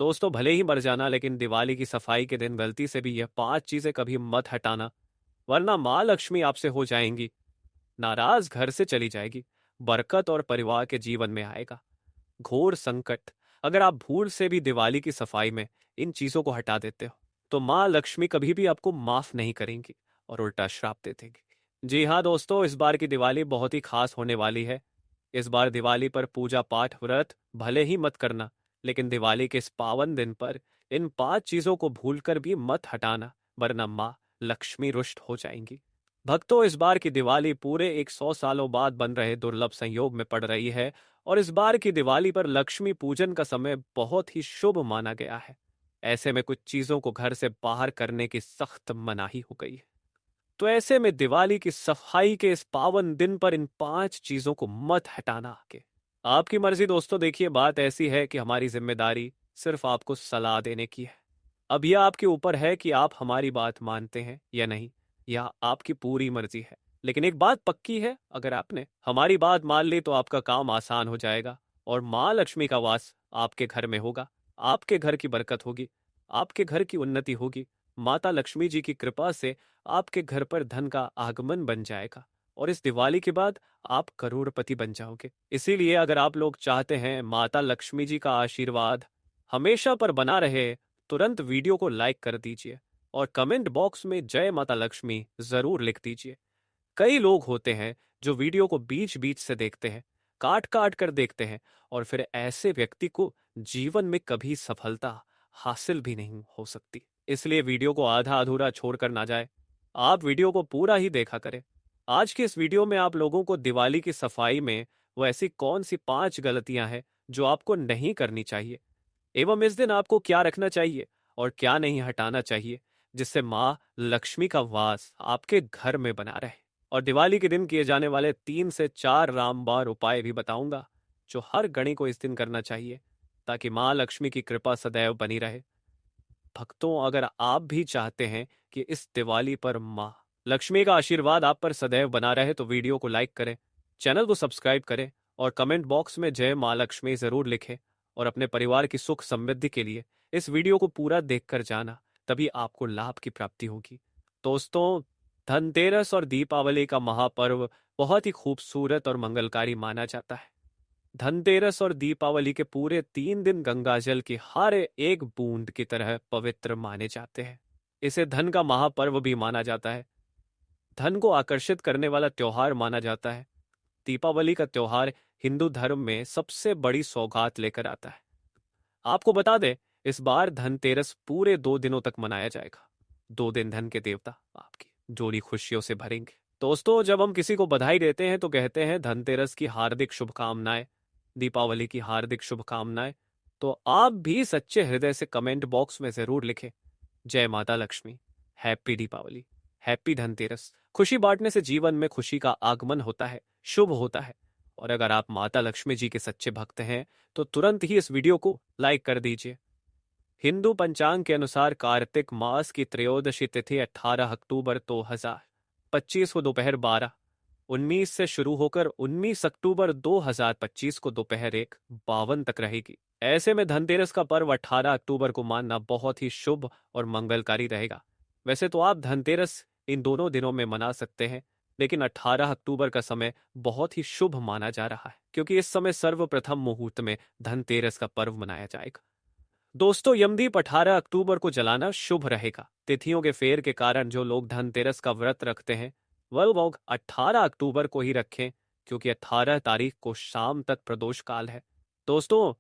दोस्तों भले ही मर जाना, लेकिन दिवाली की सफाई के दिन गलती से भी यह 5 चीजें कभी मत हटाना, वरना माँ लक्ष्मी आपसे हो जाएंगी नाराज, घर से चली जाएगी, बरकत और परिवार के जीवन में आएगा घोर संकट। अगर आप भूल से भी दिवाली की सफाई में इन चीजों को हटा देते हो, तो माँ लक्ष्मी कभी भी आपको माफ नहीं करेंगी और उल्टा श्राप दे देंगी। जी हाँ दोस्तों, इस बार की दिवाली बहुत ही खास होने वाली है। इस बार दिवाली पर पूजा पाठ व्रत भले ही मत करना, लेकिन दिवाली के इस पावन दिन पर इन 5 चीजों को भूलकर भी मत हटाना, वरना माँ लक्ष्मी रुष्ट हो जाएंगी। भक्तों, इस बार की दिवाली पूरे 100 सालों बाद बन रहे दुर्लभ संयोग में पड़ रही है, और इस बार की दिवाली पर लक्ष्मी पूजन का समय बहुत ही शुभ माना गया है। ऐसे में कुछ चीजों को घर से बाहर करने की सख्त मनाही हो गई है। तो ऐसे में दिवाली की सफाई के इस पावन दिन पर इन 5 चीजों को मत हटाना आके आपकी मर्जी। दोस्तों देखिए, बात ऐसी है कि हमारी जिम्मेदारी सिर्फ आपको सलाह देने की है। अब यह आपके ऊपर है कि आप हमारी बात मानते हैं या नहीं, यह आपकी पूरी मर्जी है। लेकिन एक बात पक्की है, अगर आपने हमारी बात मान ली तो आपका काम आसान हो जाएगा और माँ लक्ष्मी का वास आपके घर में होगा। आपके घर की बरकत होगी, आपके घर की उन्नति होगी। माता लक्ष्मी जी की कृपा से आपके घर पर धन का आगमन बन जाएगा और इस दिवाली के बाद आप करोड़पति बन जाओगे। इसीलिए अगर आप लोग चाहते हैं माता लक्ष्मी जी का आशीर्वाद हमेशा पर बना रहे, तुरंत वीडियो को लाइक कर दीजिए और कमेंट बॉक्स में जय माता लक्ष्मी जरूर लिख दीजिए। कई लोग होते हैं जो वीडियो को बीच बीच से देखते हैं, काट काट कर देखते हैं, और फिर ऐसे व्यक्ति को जीवन में कभी सफलता हासिल भी नहीं हो सकती। इसलिए वीडियो को आधा अधूरा छोड़कर ना जाए, आप वीडियो को पूरा ही देखा करें। आज के इस वीडियो में आप लोगों को दिवाली की सफाई में वो ऐसी कौन सी 5 गलतियां हैं जो आपको नहीं करनी चाहिए, एवं इस दिन आपको क्या रखना चाहिए और क्या नहीं हटाना चाहिए, जिससे माँ लक्ष्मी का वास आपके घर में बना रहे। और दिवाली के दिन किए जाने वाले 3 से 4 रामबाण उपाय भी बताऊंगा, जो हर गणी को इस दिन करना चाहिए, ताकि माँ लक्ष्मी की कृपा सदैव बनी रहे। भक्तों, अगर आप भी चाहते हैं कि इस दिवाली पर माँ लक्ष्मी का आशीर्वाद आप पर सदैव बना रहे, तो वीडियो को लाइक करें, चैनल को सब्सक्राइब करें और कमेंट बॉक्स में जय माँ लक्ष्मी जरूर लिखें। और अपने परिवार की सुख समृद्धि के लिए इस वीडियो को पूरा देखकर जाना, तभी आपको लाभ की प्राप्ति होगी। दोस्तों, धनतेरस और दीपावली का महापर्व बहुत ही खूबसूरत और मंगलकारी माना जाता है। धनतेरस और दीपावली के पूरे 3 दिन गंगाजल की हर एक बूंद की तरह पवित्र माने जाते हैं। इसे धन का महापर्व भी माना जाता है, धन को आकर्षित करने वाला त्योहार माना जाता है। दीपावली का त्योहार हिंदू धर्म में सबसे बड़ी सौगात लेकर आता है। आपको बता दें, इस बार धनतेरस पूरे 2 दिनों तक मनाया जाएगा। 2 दिन धन के देवता आपकी जोड़ी खुशियों से भरेंगे। दोस्तों, जब हम किसी को बधाई देते हैं तो कहते हैं धनतेरस की हार्दिक शुभकामनाएं, दीपावली की हार्दिक शुभकामनाएं। तो आप भी सच्चे हृदय से कमेंट बॉक्स में जरूर लिखें, जय माता लक्ष्मी, हैप्पी दीपावली, हैप्पी धनतेरस। खुशी बांटने से जीवन में खुशी का आगमन होता है, शुभ होता है। और अगर आप माता लक्ष्मी जी के सच्चे भक्त हैं तो तुरंत ही इस वीडियो को लाइक कर दीजिए। हिंदू पंचांग के अनुसार कार्तिक मास की त्रयोदशी तिथि 18 अक्टूबर 2025 को दोपहर 12:19 से शुरू होकर 19 अक्टूबर 2025 को दोपहर 1:52 तक रहेगी। ऐसे में धनतेरस का पर्व 18 अक्टूबर को मानना बहुत ही शुभ और मंगलकारी रहेगा। वैसे तो आप धनतेरस इन दोनों दिनों में मना सकते हैं, लेकिन 18 अक्टूबर का समय बहुत ही शुभ माना जा रहा है, क्योंकि इस समय सर्वप्रथम मुहूर्त में धनतेरस का पर्व मनाया जाएगा। दोस्तों, यमदीप 18 अक्टूबर को जलाना शुभ रहेगा। तिथियों के फेर के कारण जो लोग धनतेरस का व्रत रखते हैं वह लोग 18 अक्टूबर को ही रखें, क्योंकि 18 तारीख को शाम तक प्रदोष काल है। दोस्तों,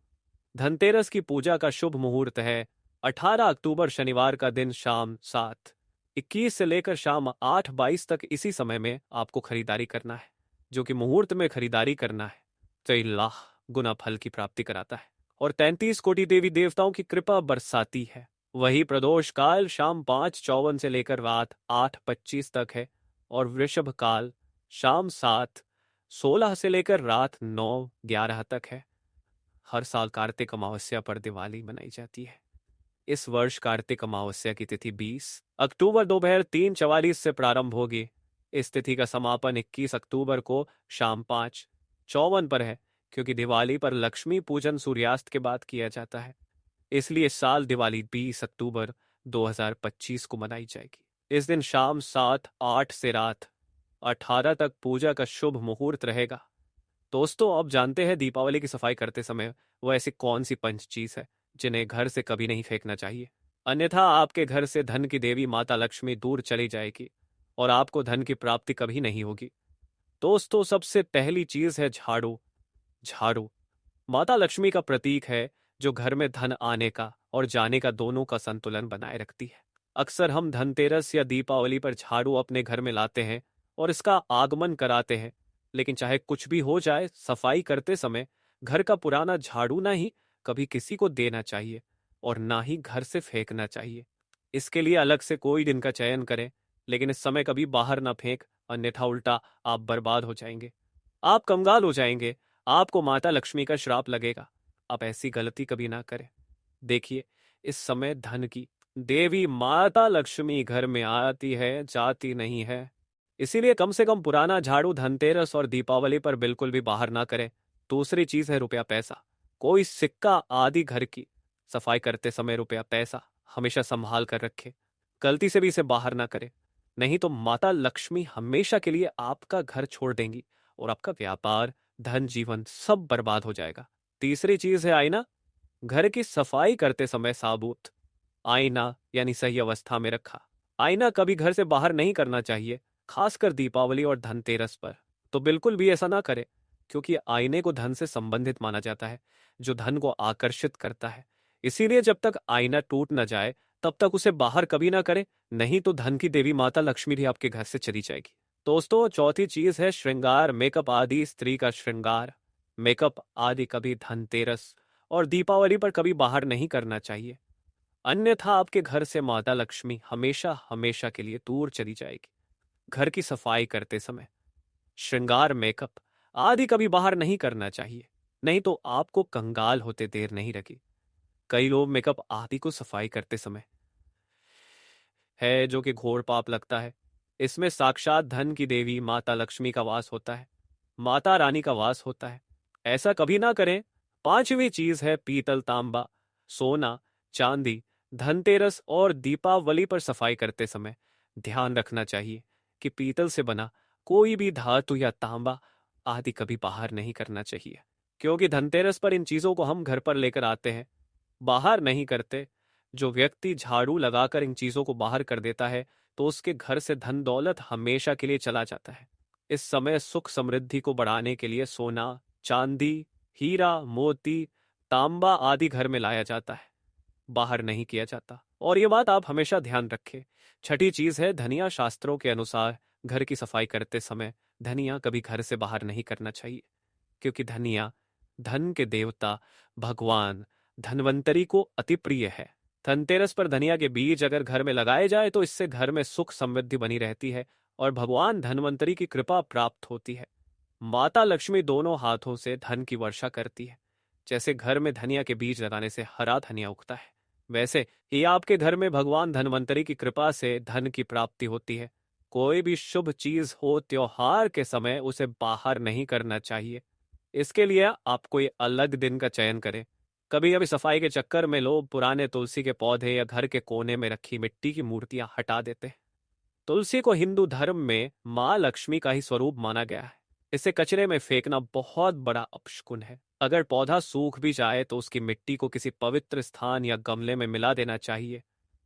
धनतेरस की पूजा का शुभ मुहूर्त है 18 अक्टूबर शनिवार का दिन शाम 7:21 से लेकर शाम 8:22 तक। इसी समय में आपको खरीदारी करना है, जो कि मुहूर्त में खरीदारी करना है तो 1,00,000 गुना फल की प्राप्ति कराता है और 33 कोटि देवी देवताओं की कृपा बरसाती है। वही प्रदोष काल शाम 5:54 से लेकर रात 8:25 तक है और वृषभ काल शाम 7:16 से लेकर रात 9:11 तक है। हर साल कार्तिक अमावस्या पर दिवाली मनाई जाती है। इस वर्ष कार्तिक अमावस्या की तिथि 20 अक्टूबर दोपहर 3:44 से प्रारंभ होगी। इस तिथि का समापन 21 अक्टूबर को शाम 5:54 पर है, क्योंकि दिवाली पर लक्ष्मी पूजन सूर्यास्त के बाद किया जाता है। इसलिए इस साल दिवाली 20 अक्टूबर 2025 को मनाई जाएगी। इस दिन शाम 7-8 से रात 18 तक पूजा का शुभ मुहूर्त रहेगा। दोस्तों, आप जानते हैं दीपावली की सफाई करते समय वो ऐसी कौन सी पंच चीज है जिन्हें घर से कभी नहीं फेंकना चाहिए, अन्यथा आपके घर से धन की देवी माता लक्ष्मी दूर चली जाएगी और आपको धन की प्राप्ति कभी नहीं होगी। दोस्तों, सबसे पहली चीज है झाड़ू। झाड़ू माता लक्ष्मी का प्रतीक है जो घर में धन आने का और जाने का दोनों का संतुलन बनाए रखती है। अक्सर हम धनतेरस या दीपावली पर झाड़ू अपने घर में लाते हैं और इसका आगमन कराते हैं, लेकिन चाहे कुछ भी हो जाए, सफाई करते समय घर का पुराना झाड़ू ना ही कभी किसी को देना चाहिए और ना ही घर से फेंकना चाहिए। इसके लिए अलग से कोई दिन का चयन करें, लेकिन इस समय कभी बाहर ना फेंक, अन्यथा उल्टा आप बर्बाद हो जाएंगे, आप कंगाल हो जाएंगे, आपको माता लक्ष्मी का श्राप लगेगा। आप ऐसी गलती कभी ना करें। देखिए, इस समय धन की देवी माता लक्ष्मी घर में आती है, जाती नहीं है। इसीलिए कम से कम पुराना झाड़ू धनतेरस और दीपावली पर बिल्कुल भी बाहर ना करें। दूसरी चीज है रुपया पैसा। कोई सिक्का आदि घर की सफाई करते समय रुपया पैसा हमेशा संभाल कर रखे। गलती से भी इसे बाहर ना करें, नहीं तो माता लक्ष्मी हमेशा के लिए आपका घर छोड़ देंगी और आपका व्यापार, धन, जीवन सब बर्बाद हो जाएगा। तीसरी चीज है आईना। घर की सफाई करते समय साबुत आईना यानी सही अवस्था में रखा आईना कभी घर से बाहर नहीं करना चाहिए, खासकर दीपावली और धनतेरस पर तो बिल्कुल भी ऐसा ना करें, क्योंकि आईने को धन से संबंधित माना जाता है, जो धन को आकर्षित करता है। इसीलिए जब तक आईना टूट न जाए तब तक उसे बाहर कभी ना करें, नहीं तो धन की देवी माता लक्ष्मी भी आपके घर से चली जाएगी। दोस्तों, चौथी चीज है श्रृंगार, मेकअप आदि। स्त्री का श्रृंगार, मेकअप आदि कभी धनतेरस और दीपावली पर कभी बाहर नहीं करना चाहिए, अन्यथा आपके घर से माता लक्ष्मी हमेशा हमेशा के लिए दूर चली जाएगी। घर की सफाई करते समय श्रृंगार, मेकअप आदि कभी बाहर नहीं करना चाहिए, नहीं तो आपको कंगाल होते देर नहीं लगी। कई लोग मेकअप आदि को सफाई करते समय है जो कि घोर पाप लगता है। इसमें साक्षात धन की देवी माता लक्ष्मी का वास होता है, माता रानी का वास होता है। ऐसा कभी ना करें। पांचवी चीज है पीतल, तांबा, सोना, चांदी। धनतेरस और दीपावली पर सफाई करते समय ध्यान रखना चाहिए कि पीतल से बना कोई भी धातु या तांबा आदि कभी बाहर नहीं करना चाहिए, क्योंकि धनतेरस पर इन चीजों को हम घर पर लेकर आते हैं, बाहर नहीं करते। जो व्यक्ति झाड़ू लगाकर इन चीजों को बाहर कर देता है तो उसके घर से धन दौलत हमेशा के लिए चला जाता है। इस समय सुख समृद्धि को बढ़ाने के लिए सोना, चांदी, हीरा, मोती, तांबा आदि घर में लाया जाता है, बाहर नहीं किया जाता, और ये बात आप हमेशा ध्यान रखें। छठी चीज है धनिया। शास्त्रों के अनुसार घर की सफाई करते समय धनिया कभी घर से बाहर नहीं करना चाहिए, क्योंकि धनिया धन के देवता भगवान धनवंतरी को अति प्रिय है। धनतेरस पर धनिया के बीज अगर घर में लगाए जाए तो इससे घर में सुख समृद्धि बनी रहती है और भगवान धनवंतरी की कृपा प्राप्त होती है। माता लक्ष्मी दोनों हाथों से धन की वर्षा करती है। जैसे घर में धनिया के बीज लगाने से हरा धनिया उगता है, वैसे ही आपके घर में भगवान धनवंतरी की कृपा से धन की प्राप्ति होती है। कोई भी शुभ चीज हो, त्योहार के समय उसे बाहर नहीं करना चाहिए। इसके लिए आप कोई अलग दिन का चयन करें। कभी कभी सफाई के चक्कर में लोग पुराने तुलसी के पौधे या घर के कोने में रखी मिट्टी की मूर्तियां हटा देते हैं। तुलसी को हिंदू धर्म में मां लक्ष्मी का ही स्वरूप माना गया है। इसे कचरे में फेंकना बहुत बड़ा अपशकुन है। अगर पौधा सूख भी जाए तो उसकी मिट्टी को किसी पवित्र स्थान या गमले में मिला देना चाहिए,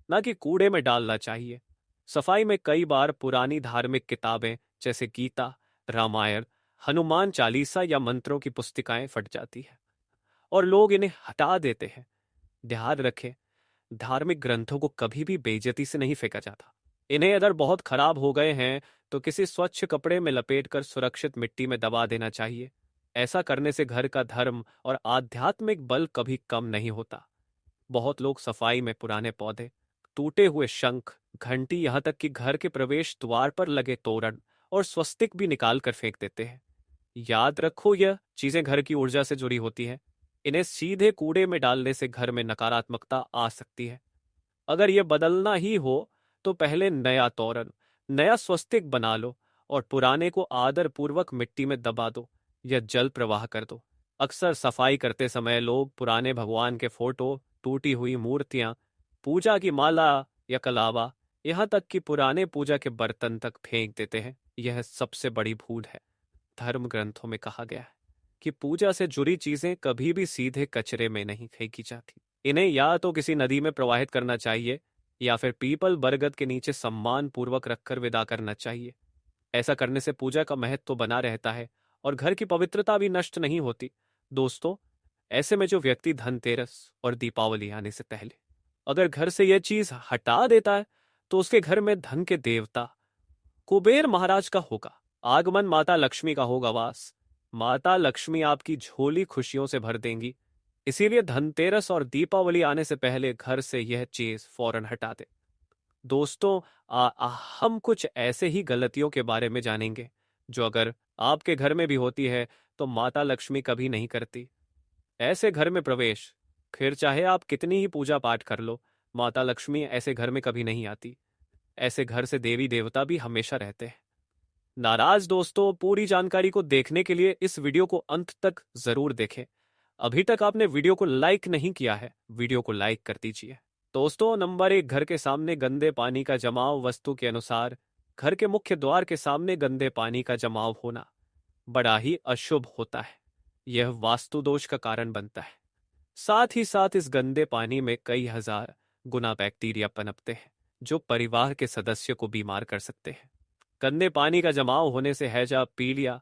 न कि कूड़े में डालना चाहिए। सफाई में कई बार पुरानी धार्मिक किताबें जैसे गीता, रामायण, हनुमान चालीसा या मंत्रों की पुस्तिकाएं फट जाती है और लोग इन्हें हटा देते हैं। ध्यान रखें, धार्मिक ग्रंथों को कभी भी बेइज्जती से नहीं फेंका जाता। इन्हें अगर बहुत खराब हो गए हैं तो किसी स्वच्छ कपड़े में लपेटकर सुरक्षित मिट्टी में दबा देना चाहिए। ऐसा करने से घर का धर्म और आध्यात्मिक बल कभी कम नहीं होता। बहुत लोग सफाई में पुराने पौधे, टूटे हुए शंख, घंटी, यहाँ तक कि घर के प्रवेश द्वार पर लगे तोरण और स्वस्तिक भी निकाल कर फेंक देते हैं। याद रखो, यह चीजें घर की ऊर्जा से जुड़ी होती हैं। इन्हें सीधे कूड़े में डालने से घर में नकारात्मकता आ सकती है। अगर यह बदलना ही हो तो पहले नया तोरण, नया स्वस्तिक बना लो और पुराने को आदर पूर्वक मिट्टी में दबा दो या जल प्रवाह कर दो। अक्सर सफाई करते समय लोग पुराने भगवान के फोटो टूटी हुई मूर्तियां, पूजा की माला या कलावा, यहाँ तक कि पुराने पूजा के बर्तन तक फेंक देते हैं। यह सबसे बड़ी भूल है। धर्म ग्रंथों में कहा गया है कि पूजा से जुड़ी चीजें कभी भी सीधे कचरे में नहीं फेंकी जाती। इन्हें या तो किसी नदी में प्रवाहित करना चाहिए या फिर पीपल बरगद के नीचे सम्मान पूर्वक रखकर विदा करना चाहिए। ऐसा करने से पूजा का महत्व तो बना रहता है और घर की पवित्रता भी नष्ट नहीं होती। दोस्तों, ऐसे में जो व्यक्ति धनतेरस और दीपावली आने से पहले अगर घर से यह चीज हटा देता है तो उसके घर में धन के देवता कुबेर महाराज का होगा आगमन, माता लक्ष्मी का होगा वास। माता लक्ष्मी आपकी झोली खुशियों से भर देंगी। इसीलिए धनतेरस और दीपावली आने से पहले घर से यह चीज फौरन हटा दे। दोस्तों, हम कुछ ऐसे ही गलतियों के बारे में जानेंगे जो अगर आपके घर में भी होती है तो माता लक्ष्मी कभी नहीं करती। ऐसे घर में प्रवेश, फिर चाहे आप कितनी ही पूजा पाठ कर लो, माता लक्ष्मी ऐसे घर में कभी नहीं आती। ऐसे घर से देवी देवता भी हमेशा रहते हैं नाराज। दोस्तों, पूरी जानकारी को देखने के लिए इस वीडियो को अंत तक जरूर देखें। अभी तक आपने वीडियो को लाइक नहीं किया है, वीडियो को लाइक कर दीजिए। दोस्तों, नंबर 1, घर के सामने गंदे पानी का जमाव। वस्तु के अनुसार घर के मुख्य द्वार के सामने गंदे पानी का जमाव होना बड़ा ही अशुभ होता है। यह वास्तु दोष का कारण बनता है। साथ ही साथ इस गंदे पानी में कई हजार गुना बैक्टीरिया पनपते हैं जो परिवार के सदस्य को बीमार कर सकते हैं। गंदे पानी का जमाव होने से हैजा, पीलिया,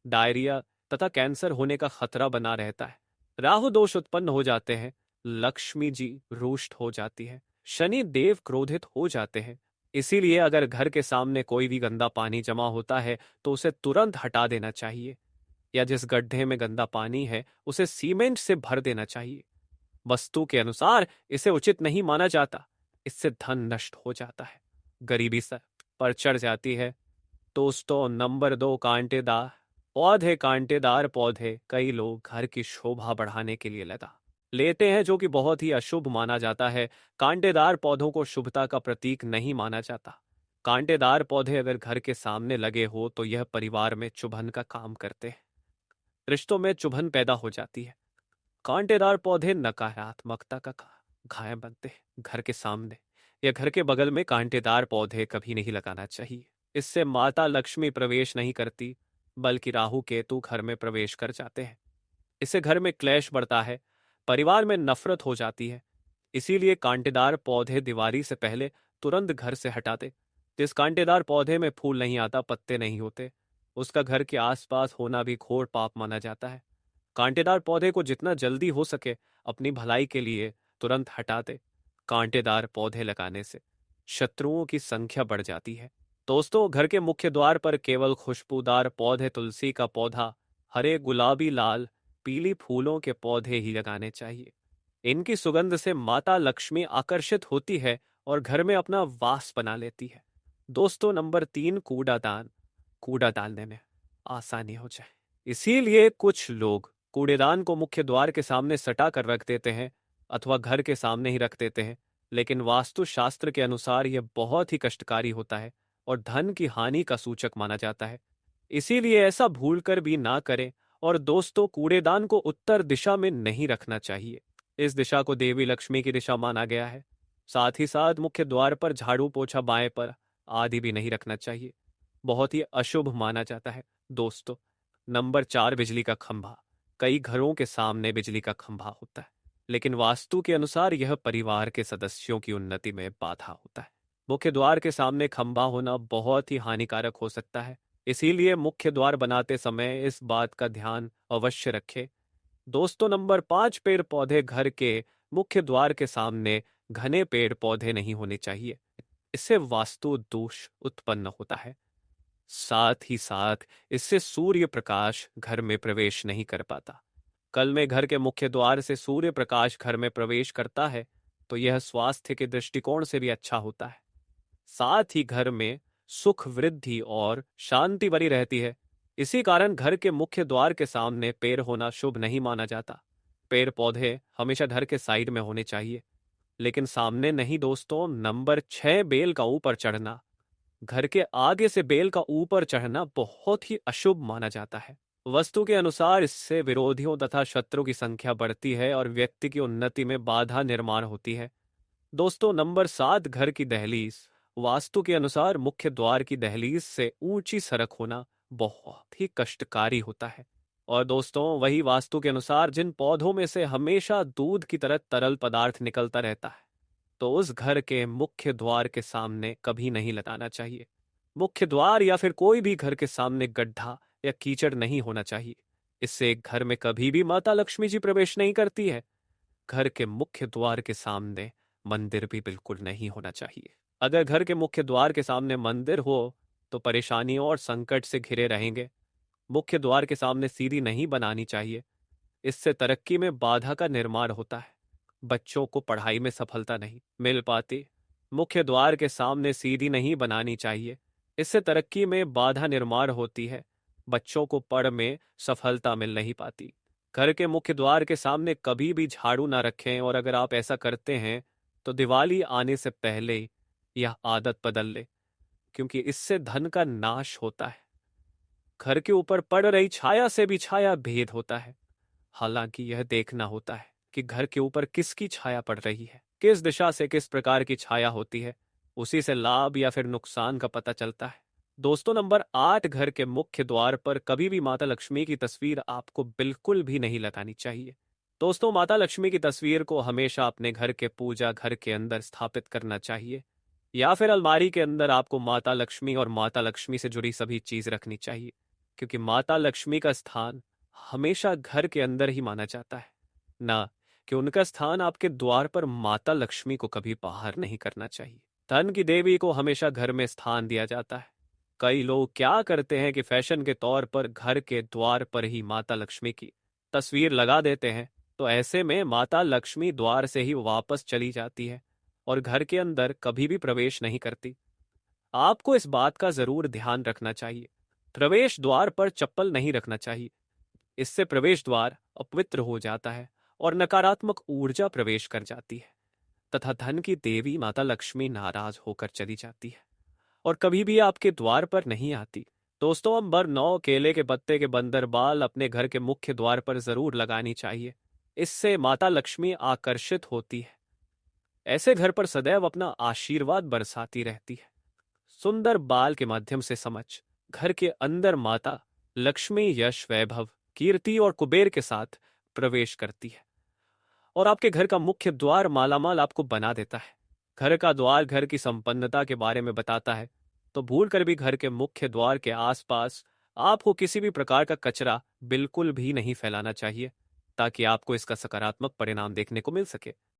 डायरिया तथा कैंसर होने का खतरा बना रहता है। राहु दोष उत्पन्न हो जाते हैं, लक्ष्मी जी रुष्ट हो जाती है, शनि देव क्रोधित हो जाते हैं। इसीलिए अगर घर के सामने कोई भी गंदा पानी जमा होता है तो उसे तुरंत हटा देना चाहिए, या जिस गड्ढे में गंदा पानी है उसे सीमेंट से भर देना चाहिए। वस्तु के अनुसार इसे उचित नहीं माना जाता। इससे धन नष्ट हो जाता है, गरीबी सर पर चढ़ जाती है। दोस्तों, नंबर 2, कांटेदार पौधे। कांटेदार पौधे कई लोग घर की शोभा बढ़ाने के लिए लगा लेते हैं, जो कि बहुत ही अशुभ माना जाता है। कांटेदार पौधों को शुभता का प्रतीक नहीं माना जाता। कांटेदार पौधे अगर घर के सामने लगे हो तो यह परिवार में चुभन का काम करते हैं, रिश्तों में चुभन पैदा हो जाती है। कांटेदार पौधे नकारात्मकता का घाय बनते हैं। घर के सामने या घर के बगल में कांटेदार पौधे कभी नहीं लगाना चाहिए। इससे माता लक्ष्मी प्रवेश नहीं करती बल्कि राहु केतु घर में प्रवेश कर जाते हैं। इससे घर में क्लेश बढ़ता है, परिवार में नफरत हो जाती है। इसीलिए कांटेदार पौधे दिवाली से पहले तुरंत घर से हटा दे। जिस कांटेदार पौधे में फूल नहीं आता, पत्ते नहीं होते, उसका घर के आसपास होना भी घोर पाप माना जाता है। कांटेदार पौधे को जितना जल्दी हो सके अपनी भलाई के लिए तुरंत हटा दे। कांटेदार पौधे लगाने से शत्रुओं की संख्या बढ़ जाती है। दोस्तों, घर के मुख्य द्वार पर केवल खुशबूदार पौधे, तुलसी का पौधा, हरे, गुलाबी, लाल, पीली फूलों के पौधे ही लगाने चाहिए। इनकी सुगंध से माता लक्ष्मी आकर्षित होती है और घर में अपना वास बना लेती है। दोस्तों, नंबर 3, कूड़ादान। कूड़ा डालने में आसानी हो जाए, इसीलिए कुछ लोग कूड़ेदान को मुख्य द्वार के सामने सटा कर रख देते हैं अथवा घर के सामने ही रख देते हैं। लेकिन वास्तु शास्त्र के अनुसार यह बहुत ही कष्टकारी होता है और धन की हानि का सूचक माना जाता है। इसीलिए ऐसा भूलकर भी ना करें। और दोस्तों, कूड़ेदान को उत्तर दिशा में नहीं रखना चाहिए। इस दिशा को देवी लक्ष्मी की दिशा माना गया है। साथ ही साथ मुख्य द्वार पर झाड़ू पोछा बाएं पर आदि भी नहीं रखना चाहिए, बहुत ही अशुभ माना जाता है। दोस्तों, नंबर 4, बिजली का खंभा। कई घरों के सामने बिजली का खंभा होता है, लेकिन वास्तु के अनुसार यह परिवार के सदस्यों की उन्नति में बाधा होता है। मुख्य द्वार के सामने खंभा होना बहुत ही हानिकारक हो सकता है। इसीलिए मुख्य द्वार बनाते समय इस बात का ध्यान अवश्य रखें। दोस्तों, नंबर 5, पेड़ पौधे। घर के मुख्य द्वार के सामने घने पेड़ पौधे नहीं होने चाहिए। इससे वास्तु दोष उत्पन्न होता है। साथ ही साथ इससे सूर्य प्रकाश घर में प्रवेश नहीं कर पाता। कल में घर के मुख्य द्वार से सूर्य प्रकाश घर में प्रवेश करता है तो यह स्वास्थ्य के दृष्टिकोण से भी अच्छा होता है। साथ ही घर में सुख, वृद्धि और शांति बनी रहती है। इसी कारण घर के मुख्य द्वार के सामने पेड़ होना शुभ नहीं माना जाता। पेड़ पौधे हमेशा घर के साइड में होने चाहिए, लेकिन सामने नहीं। दोस्तों, नंबर 6, बेल का ऊपर चढ़ना। घर के आगे से बेल का ऊपर चढ़ना बहुत ही अशुभ माना जाता है। वस्तु के अनुसार इससे विरोधियों तथा शत्रु की संख्या बढ़ती है और व्यक्ति की उन्नति में बाधा निर्माण होती है। दोस्तों, नंबर 7, घर की दहलीज। वास्तु के अनुसार मुख्य द्वार की दहलीज से ऊंची सड़क होना बहुत ही कष्टकारी होता है। और दोस्तों, वही वास्तु के अनुसार जिन पौधों में से हमेशा दूध की तरह तरल पदार्थ निकलता रहता है, तो उस घर के मुख्य द्वार के सामने कभी नहीं लगाना चाहिए। मुख्य द्वार या फिर कोई भी घर के सामने गड्ढा या कीचड़ नहीं होना चाहिए। इससे एक घर में कभी भी माता लक्ष्मी जी प्रवेश नहीं करती है। घर के मुख्य द्वार के सामने मंदिर भी बिल्कुल नहीं होना चाहिए। अगर घर के मुख्य द्वार के सामने मंदिर हो तो परेशानियों और संकट से घिरे रहेंगे। मुख्य द्वार के सामने सीढ़ी नहीं बनानी चाहिए। इससे तरक्की में बाधा का निर्माण होता है। बच्चों को पढ़ाई में सफलता नहीं मिल पाती। मुख्य द्वार के सामने सीढ़ी नहीं बनानी चाहिए। इससे तरक्की में बाधा निर्माण होती है। बच्चों को पढ़ में सफलता मिल नहीं पाती। घर के मुख्य द्वार के सामने कभी भी झाड़ू ना रखें, और अगर आप ऐसा करते हैं तो दिवाली आने से पहले यह आदत बदल ले, क्योंकि इससे धन का नाश होता है। घर के ऊपर पड़ रही छाया से भी छाया भेद होता है। हालांकि यह देखना होता है कि घर के ऊपर किसकी छाया पड़ रही है, किस दिशा से किस प्रकार की छाया होती है, उसी से लाभ या फिर नुकसान का पता चलता है। दोस्तों, नंबर 8, घर के मुख्य द्वार पर कभी भी माता लक्ष्मी की तस्वीर आपको बिल्कुल भी नहीं लगानी चाहिए। दोस्तों, माता लक्ष्मी की तस्वीर को हमेशा अपने घर के पूजा घर के अंदर स्थापित करना चाहिए, या फिर अलमारी के अंदर आपको माता लक्ष्मी और माता लक्ष्मी से जुड़ी सभी चीज रखनी चाहिए, क्योंकि माता लक्ष्मी का स्थान हमेशा घर के अंदर ही माना जाता है, ना कि उनका स्थान आपके द्वार पर। माता लक्ष्मी को कभी बाहर नहीं करना चाहिए। धन की देवी को हमेशा घर में स्थान दिया जाता है। कई लोग क्या करते हैं कि फैशन के तौर पर घर के द्वार पर ही माता लक्ष्मी की तस्वीर लगा देते हैं, तो ऐसे में माता लक्ष्मी द्वार से ही वापस चली जाती है और घर के अंदर कभी भी प्रवेश नहीं करती। आपको इस बात का जरूर ध्यान रखना चाहिए। प्रवेश द्वार पर चप्पल नहीं रखना चाहिए। इससे प्रवेश द्वार अपवित्र हो जाता है और नकारात्मक ऊर्जा प्रवेश कर जाती है, तथा धन की देवी माता लक्ष्मी नाराज होकर चली जाती है और कभी भी आपके द्वार पर नहीं आती। दोस्तों, नंबर 9, केले के पत्ते के बंदर बाल अपने घर के मुख्य द्वार पर जरूर लगानी चाहिए। इससे माता लक्ष्मी आकर्षित होती है। ऐसे घर पर सदैव अपना आशीर्वाद बरसाती रहती है। सुंदर बाल के माध्यम से समझ घर के अंदर माता लक्ष्मी यश, वैभव, कीर्ति और कुबेर के साथ प्रवेश करती है और आपके घर का मुख्य द्वार मालामाल आपको बना देता है। घर का द्वार घर की संपन्नता के बारे में बताता है, तो भूल कर भी घर के मुख्य द्वार के आसपास आपको किसी भी प्रकार का कचरा बिल्कुल भी नहीं फैलाना चाहिए, ताकि आपको इसका सकारात्मक परिणाम देखने को मिल सके।